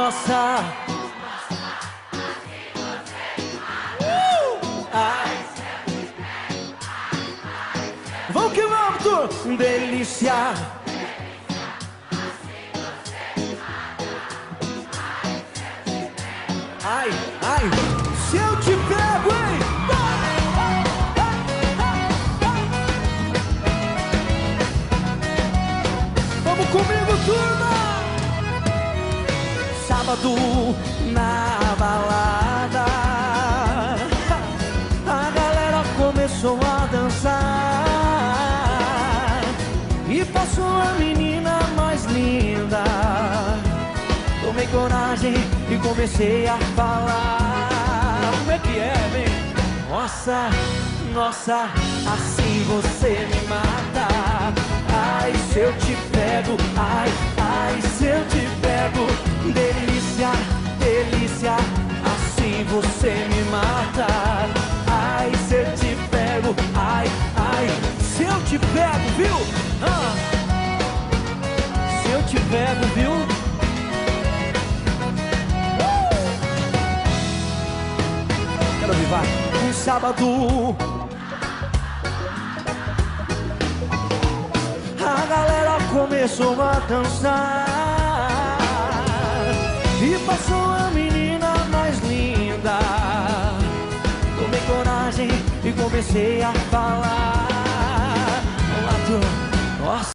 nossa. Vamos que vamos, tu delícia. Ai, ai, se eu te pego, hein? Vamos comigo, turma! Sábado na balada, a galera começou a dançar e passou a menina mais linda. Tomei coragem e comecei a falar. Como é que é, vem? Nossa, nossa, assim você me mata. Ai, se eu te pego, ai, ai, se eu te pego. Delícia, delícia, assim você me mata. Ai, se eu te pego, ai, ai, se eu te pego, viu? Se eu te pego, viu? Quero vivar um sábado. A galera começou a dançar e passou a menina mais linda. Tomei coragem e comecei a falar.